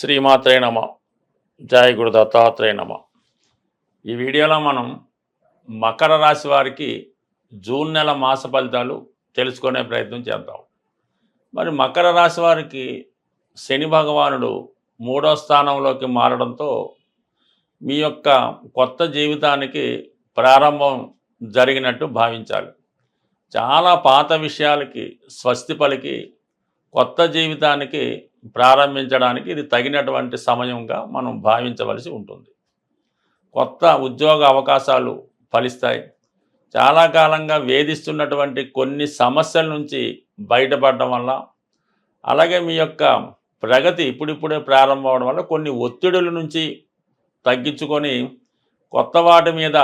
శ్రీమాత్రే నమ. జయ గురు దత్తాత్రేయ నమ. ఈ వీడియోలో మనం మకర రాశి వారికి జూన్ నెల మాస ఫలితాలు తెలుసుకునే ప్రయత్నం చేద్దాం. మరి మకర రాశి వారికి శని భగవానుడు 3వ స్థానంలోకి మారడంతో మీ యొక్క కొత్త జీవితానికి ప్రారంభం జరిగినట్టు భావించాలి. చాలా పాత విషయాలకి స్వస్తి పలికి కొత్త జీవితానికి ప్రారంభించడానికి ఇది తగినటువంటి సమయంగా మనం భావించవలసి ఉంటుంది. కొత్త ఉద్యోగ అవకాశాలు ఫలిస్తాయి. చాలా కాలంగా వేధిస్తున్నటువంటి కొన్ని సమస్యల నుంచి బయటపడడం వల్ల, అలాగే మీ యొక్క ప్రగతి ఇప్పుడిప్పుడే ప్రారంభం అవడం వల్ల కొన్ని ఒత్తిడుల నుంచి తగ్గించుకొని కొత్త వాటి మీద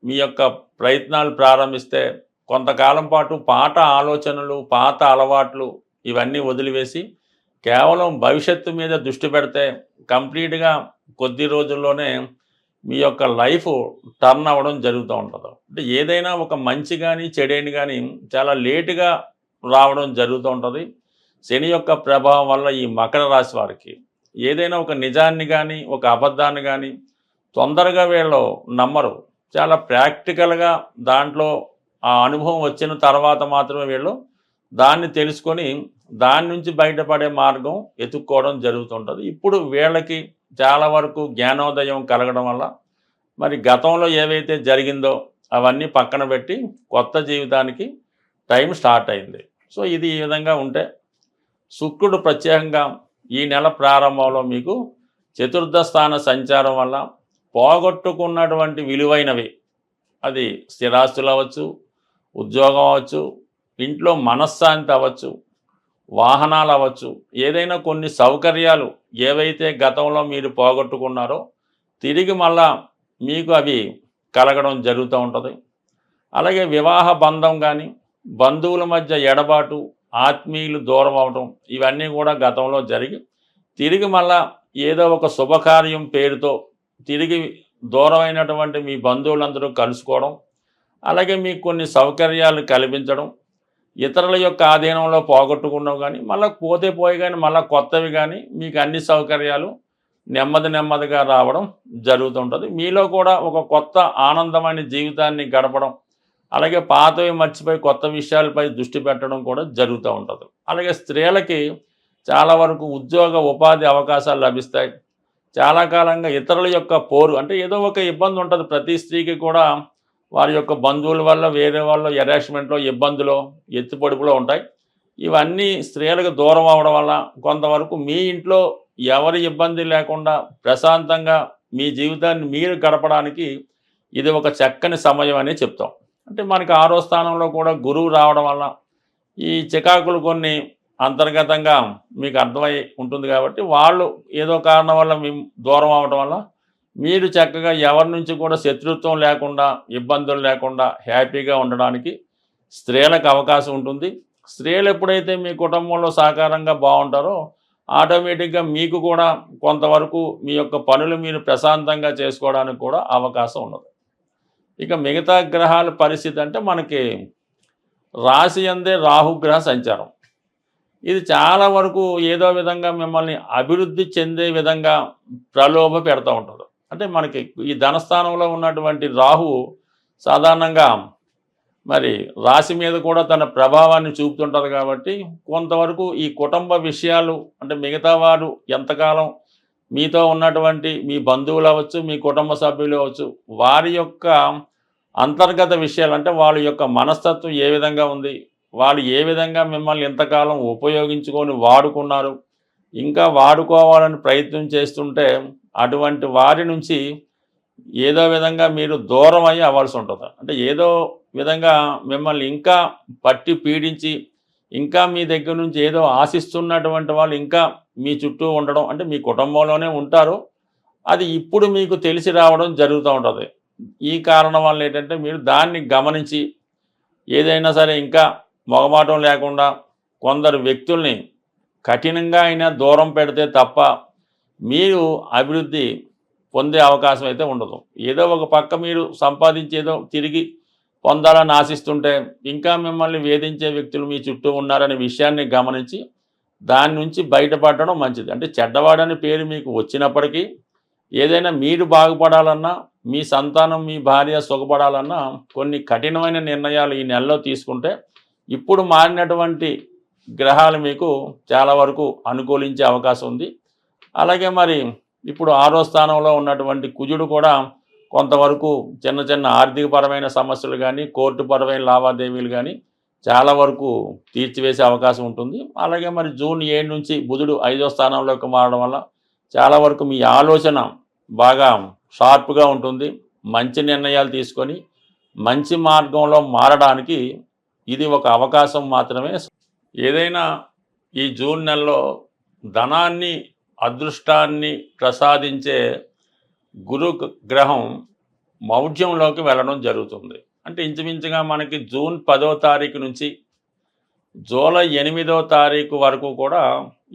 మీ యొక్క ప్రయత్నాలు ప్రారంభిస్తే కొంతకాలం పాటు పాత ఆలోచనలు, పాత అలవాట్లు ఇవన్నీ వదిలివేసి కేవలం భవిష్యత్తు మీద దృష్టి పెడితే కంప్లీట్గా కొద్ది రోజుల్లోనే మీ యొక్క లైఫ్ టర్న్ అవ్వడం జరుగుతూ ఉంటుంది. అంటే ఏదైనా ఒక మంచి కానీ చెడైన కానీ చాలా లేటుగా రావడం జరుగుతూ ఉంటుంది. శని యొక్క ప్రభావం వల్ల ఈ మకర రాశి వారికి ఏదైనా ఒక నిజాన్ని కానీ ఒక అబద్ధాన్ని కానీ తొందరగా వీళ్ళు నమ్మరు. చాలా ప్రాక్టికల్గా దాంట్లో ఆ అనుభవం వచ్చిన తర్వాత మాత్రమే వీళ్ళు దాన్ని తెలుసుకొని దాని నుంచి బయటపడే మార్గం ఎత్తుక్కోవడం జరుగుతుంటుంది. ఇప్పుడు వీళ్ళకి చాలా వరకు జ్ఞానోదయం కలగడం వల్ల మరి గతంలో ఏవైతే జరిగిందో అవన్నీ పక్కన పెట్టి కొత్త జీవితానికి టైం స్టార్ట్ అయింది. సో ఇది ఈ విధంగా ఉంటే శుక్రుడు ప్రత్యేకంగా ఈ నెల ప్రారంభంలో మీకు చతుర్థ స్థాన సంచారం వల్ల పోగొట్టుకున్నటువంటి విలువైనవి, అది స్థిరాస్తులు అవ్వచ్చు, ఉద్యోగం అవ్వచ్చు, ఇంట్లో మనశ్శాంతి అవ్వచ్చు, వాహనాలు అవ్వచ్చు, ఏదైనా కొన్ని సౌకర్యాలు ఏవైతే గతంలో మీరు పోగొట్టుకున్నారో తిరిగి మళ్ళా మీకు అవి కలగడం జరుగుతూ ఉంటుంది. అలాగే వివాహ బంధం కానీ, బంధువుల మధ్య ఎడబాటు, ఆత్మీయులు దూరం అవడం ఇవన్నీ కూడా గతంలో జరిగి తిరిగి మళ్ళా ఏదో ఒక శుభకార్యం పేరుతో తిరిగి దూరమైనటువంటి మీ బంధువులందరూ కలుసుకోవడం, అలాగే మీకు కొన్ని సౌకర్యాలు కల్పించడం, ఇతరుల యొక్క ఆధీనంలో పోగొట్టుకున్నావు కానీ మళ్ళీ పోతే పోయి కానీ మళ్ళీ కొత్తవి కానీ మీకు అన్ని సౌకర్యాలు నెమ్మదిగా రావడం జరుగుతుంటుంది. మీలో కూడా ఒక కొత్త ఆనందమైన జీవితాన్ని గడపడం, అలాగే పాతవి మర్చిపోయి కొత్త విషయాలపై దృష్టి పెట్టడం కూడా జరుగుతూ ఉంటుంది. అలాగే స్త్రీలకి చాలా వరకు ఉద్యోగ ఉపాధి అవకాశాలు లభిస్తాయి. చాలా కాలంగా ఇతరుల యొక్క పోరు, అంటే ఏదో ఒక ఇబ్బంది ఉంటుంది ప్రతి స్త్రీకి కూడా. వారి యొక్క బంధువుల వల్ల, వేరే వాళ్ళ అటాచ్మెంట్లో, ఇబ్బందులు, ఎత్తుపొడుపులో ఉంటాయి. ఇవన్నీ స్త్రీలకు దూరం అవడం వల్ల కొంతవరకు మీ ఇంట్లో ఎవరి ఇబ్బంది లేకుండా ప్రశాంతంగా మీ జీవితాన్ని మీరు గడపడానికి ఇది ఒక చక్కని సమయం అని చెప్తాం. అంటే మనకి 6వ స్థానంలో కూడా గురువు రావడం వల్ల ఈ చికాకులు కొన్ని అంతర్గతంగా మీకు అర్థమై ఉంటుంది. కాబట్టి వాళ్ళు ఏదో కారణం వల్ల మీ దూరం అవడం వల్ల మీరు చక్కగా ఎవరి నుంచి కూడా శత్రుత్వం లేకుండా, ఇబ్బందులు లేకుండా హ్యాపీగా ఉండడానికి స్త్రీలకు అవకాశం ఉంటుంది. స్త్రీలు ఎప్పుడైతే మీ కుటుంబంలో సహకారంగా బాగుంటారో ఆటోమేటిక్గా మీకు కూడా కొంతవరకు మీ యొక్క పనులు మీరు ప్రశాంతంగా చేసుకోవడానికి కూడా అవకాశం ఉన్నది. ఇక మిగతా గ్రహాల పరిస్థితి అంటే మనకి రాశి అందే రాహుగ్రహ సంచారం. ఇది చాలా వరకు ఏదో విధంగా మిమ్మల్ని అభివృద్ధి చెందే విధంగా ప్రలోభ పెడతా ఉంటుంది. అంటే మనకి ఈ ధనస్థానంలో ఉన్నటువంటి రాహువు సాధారణంగా మరి రాశి మీద కూడా తన ప్రభావాన్ని చూపుతుంటుంది. కాబట్టి కొంతవరకు ఈ కుటుంబ విషయాలు, అంటే మిగతా వారు ఎంతకాలం మీతో ఉన్నటువంటి మీ బంధువులు అవ్వచ్చు, మీ కుటుంబ సభ్యులు అవ్వచ్చు, వారి యొక్క అంతర్గత విషయాలు, అంటే వాళ్ళ యొక్క మనస్తత్వం ఏ విధంగా ఉంది, వాళ్ళు ఏ విధంగా మిమ్మల్ని ఎంతకాలం ఉపయోగించుకొని వాడుకున్నారు, ఇంకా వాడుకోవాలని ప్రయత్నం చేస్తుంటే అటువంటి వారి నుంచి ఏదో విధంగా మీరు దూరం అయ్యి అవ్వాల్సి ఉంటుంది. అంటే ఏదో విధంగా మిమ్మల్ని ఇంకా పట్టి పీడించి ఇంకా మీ దగ్గర నుంచి ఏదో ఆశిస్తున్నటువంటి వాళ్ళు ఇంకా మీ చుట్టూ ఉండడం, అంటే మీ కుటుంబంలోనే ఉంటారు, అది ఇప్పుడు మీకు తెలిసి రావడం జరుగుతూ ఉంటుంది. ఈ కారణం వల్ల ఏంటంటే మీరు దాన్ని గమనించి ఏదైనా సరే ఇంకా మొగమాటం లేకుండా కొందరు వ్యక్తుల్ని కఠినంగా అయినా దూరం పెడితే తప్ప మీరు అభివృద్ధి పొందే అవకాశం అయితే ఉండదు. ఏదో ఒక పక్క మీరు సంపాదించేదో తిరిగి పొందాలని ఆశిస్తుంటే ఇంకా మిమ్మల్ని వేధించే వ్యక్తులు మీ చుట్టూ ఉన్నారనే విషయాన్ని గమనించి దాని నుంచి బయటపడడం మంచిది. అంటే చెడ్డవాడని పేరు మీకు వచ్చినప్పటికీ ఏదైనా మీరు బాగుపడాలన్నా, మీ సంతానం, మీ భార్య సుఖపడాలన్నా కొన్ని కఠినమైన నిర్ణయాలు ఈ నెలలో తీసుకుంటే ఇప్పుడు మారినటువంటి గ్రహాలు మీకు చాలా వరకు అనుకూలించే అవకాశం ఉంది. అలాగే మరి ఇప్పుడు 6వ స్థానంలో ఉన్నటువంటి కుజుడు కూడా కొంతవరకు చిన్న చిన్న ఆర్థికపరమైన సమస్యలు కానీ, కోర్టుపరమైన లావాదేవీలు కానీ చాలా వరకు తీర్చివేసే అవకాశం ఉంటుంది. అలాగే మరి జూన్ 7 నుంచి బుధుడు 5వ స్థానంలోకి మారడం వల్ల చాలా వరకు మీ ఆలోచన బాగా షార్ప్గా ఉంటుంది. మంచి నిర్ణయాలు తీసుకొని మంచి మార్గంలో మారడానికి ఇది ఒక అవకాశం మాత్రమే. ఏదైనా ఈ జూన్ నెలలో ధనాన్ని, అదృష్టాన్ని ప్రసాదించే గురు గ్రహం మౌఢ్యంలోకి వెళ్ళడం జరుగుతుంది. అంటే ఇంచుమించుగా మనకి జూన్ 10వ తారీఖు నుంచి జూలై 8వ తారీఖు వరకు కూడా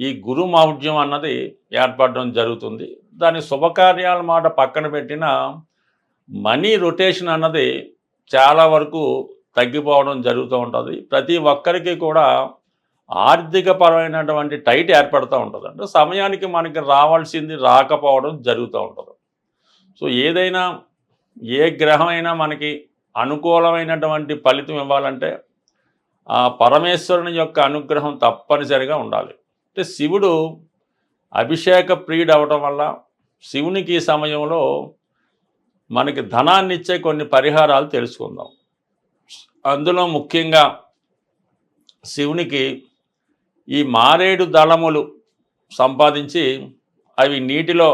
ఈ గురు మౌఢ్యం అన్నది ఏర్పడడం జరుగుతుంది. దాని శుభకార్యాల మాట పక్కన పెట్టిన మనీ రొటేషన్ అన్నది చాలా వరకు తగ్గిపోవడం జరుగుతూ ఉంటుంది. ప్రతి ఒక్కరికి కూడా ఆర్థికపరమైనటువంటి టైట్ ఏర్పడుతూ ఉంటుంది. అంటే సమయానికి మనకి రావాల్సింది రాకపోవడం జరుగుతూ ఉంటుంది. సో ఏదైనా ఏ గ్రహమైనా మనకి అనుకూలమైనటువంటి ఫలితం ఇవ్వాలంటే ఆ పరమేశ్వరుని యొక్క అనుగ్రహం తప్పనిసరిగా ఉండాలి. అంటే శివుడు అభిషేక ప్రియుడు అవడం వల్ల శివునికి ఈ సమయంలో మనకి ధనాన్ని ఇచ్చే కొన్ని పరిహారాలు తెలుసుకుందాం. అందులో ముఖ్యంగా శివునికి ఈ మారేడు దళములు సంపాదించి అవి నీటిలో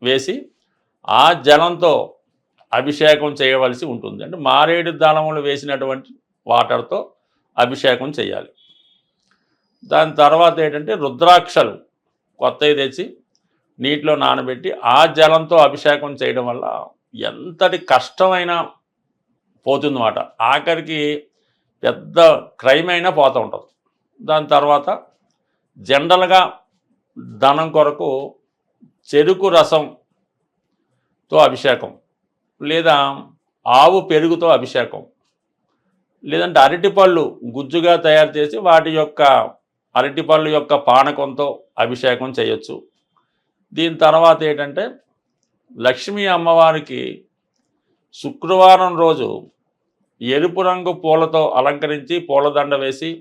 వేసి ఆ జలంతో అభిషేకం చేయవలసి ఉంటుంది. అంటే మారేడు దళములు వేసినటువంటి వాటర్తో అభిషేకం చేయాలి. దాని తర్వాత ఏంటంటే రుద్రాక్షలు కొత్తవి తెచ్చి నీటిలో నానబెట్టి ఆ జలంతో అభిషేకం చేయడం వల్ల ఎంతటి కష్టమైనా పోతుందన్నమాట. ఆఖరికి పెద్ద క్రైమ్ అయినా పోతూ ఉంటుంది. దాని తర్వాత జనరల్గా ధనం కొరకు చెరుకు రసంతో అభిషేకం, లేదా ఆవు పెరుగుతో అభిషేకం, లేదంటే అరటిపళ్ళు గుజ్జుగా తయారు చేసి వాటి యొక్క అరటిపళ్ళు యొక్క పానకంతో అభిషేకం చేయొచ్చు. దీని తర్వాత ఏంటంటే లక్ష్మీ అమ్మవారికి శుక్రవారం రోజు ఎరుపు రంగు పూలతో అలంకరించి పూలదండ వేసి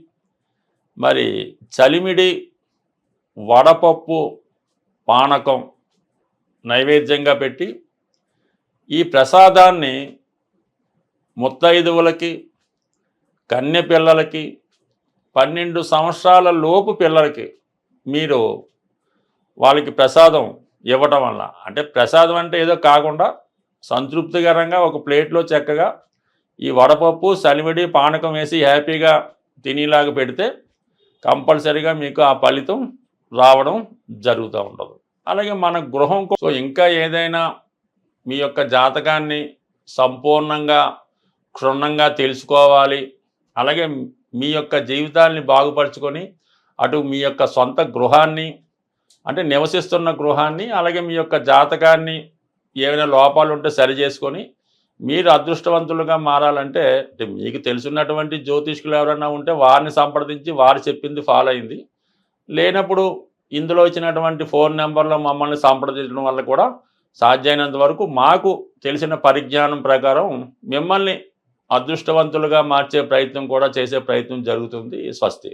మరి చలిమిడి, వడపప్పు, పానకం నైవేద్యంగా పెట్టి ఈ ప్రసాదాన్ని ముత్తైదువులకి, కన్య పిల్లలకి, 12 సంవత్సరాల లోపు పిల్లలకి మీరు వాళ్ళకి ప్రసాదం ఇవ్వటం వల్ల, అంటే ప్రసాదం అంటే ఏదో కాకుండా సంతృప్తికరంగా ఒక ప్లేట్లో చక్కగా ఈ వడపప్పు, సలివిడి, పానకం వేసి హ్యాపీగా తినేలాగా పెడితే కంపల్సరీగా మీకు ఆ ఫలితం రావడం జరుగుతూ ఉంటుంది. అలాగే మన గృహం సో ఇంకా ఏదైనా మీ యొక్క జాతకాన్ని సంపూర్ణంగా క్షుణ్ణంగా తెలుసుకోవాలి, అలాగే మీ యొక్క జీవితాన్ని బాగుపరుచుకొని అటు మీ యొక్క సొంత గృహాన్ని అంటే నివసిస్తున్న గృహాన్ని, అలాగే మీ యొక్క జాతకాన్ని ఏమైనా లోపాలు ఉంటే సరి చేసుకొని మీరు అదృష్టవంతులుగా మారాలంటే అంటే మీకు తెలుసున్నటువంటి జ్యోతిష్కులు ఎవరైనా ఉంటే వారిని సంప్రదించి వారు చెప్పింది ఫాలో అయింది. లేనప్పుడు ఇందులో ఇచ్చినటువంటి ఫోన్ నెంబర్లో మమ్మల్ని సంప్రదించడం వల్ల కూడా సాధ్యమైనంత వరకు మాకు తెలిసిన పరిజ్ఞానం ప్రకారం మిమ్మల్ని అదృష్టవంతులుగా మార్చే ప్రయత్నం కూడా చేసే ప్రయత్నం జరుగుతుంది. స్వస్తి.